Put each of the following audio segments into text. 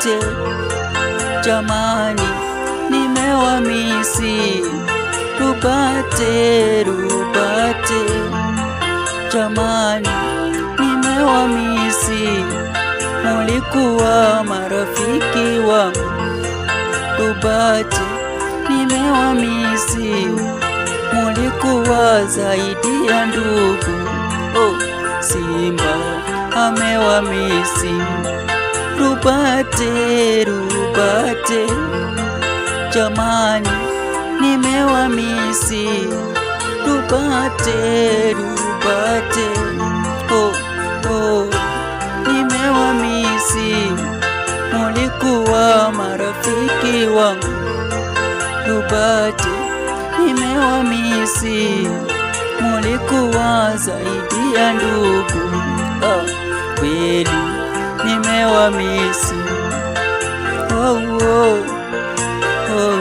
Rubate, jamani nimewamisi. Rubate, Rubate, jamani nimewamisi. Mulikuwa marafiki wangu. Rubate, nimewamisi. Mulikuwa zaidi ya ndugu. Oh, Simba amewamisi. Rubate, Rubate, jamani nimewamisi. Rubate, Rubate, oh, oh, nimewamisi. Mulikuwa marafiki wangu. Rubate, nimewamisi. Mulikuwa zaidi ya ndugu. Kweli nimewamisi. Oh, oh, oh.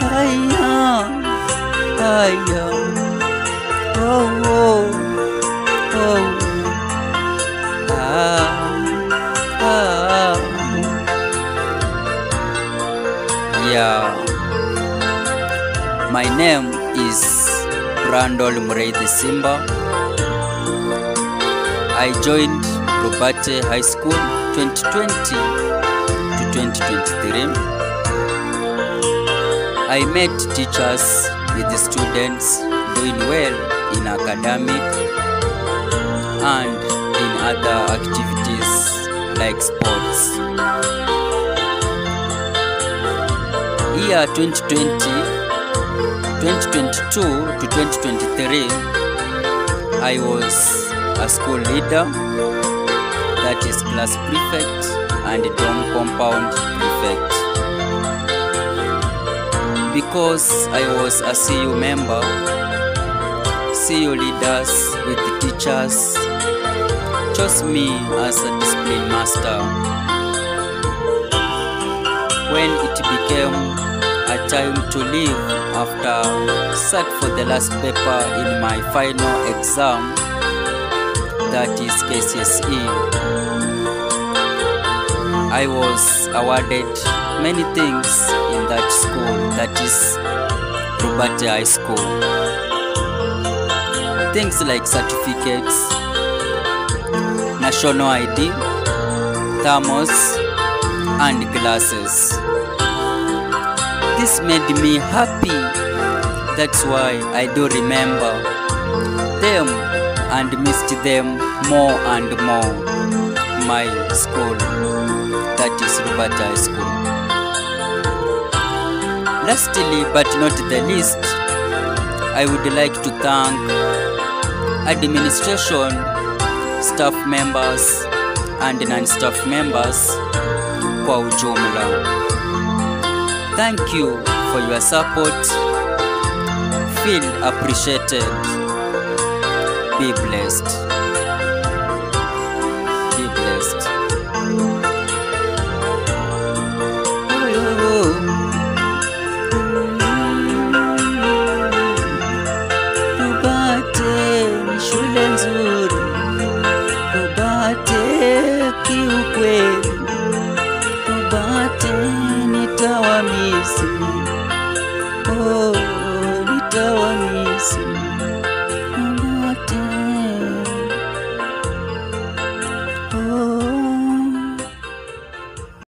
Haya, haya. Oh, oh, oh. Yeah. My name is Brandol Mureithi Simba. I joined Rubate High School 2020 to 2023. I met teachers with the students doing well in academic and in other activities like sports. Year 2022 to 2023, I was a school leader, that is class prefect and dorm compound prefect. Because I was a CU member, CU leaders with the teachers chose me as a discipline master. When it became a time to leave after sat for the last paper in my final exam, that is KCSE, I was awarded many things in that school, that is Rubate High School. Things like certificates, national ID, thermos, and glasses. This made me happy. That's why I do remember them and missed them more and more. My school, that is Rubate High School. Lastly but not the least, I would like to thank administration, staff members and non-staff members kwa ujumla. Thank you for your support. Feel appreciated. Be blessed. Be blessed. Rubate ni shule nzuri. Rubate kiukweli. Rubate nitawamisi.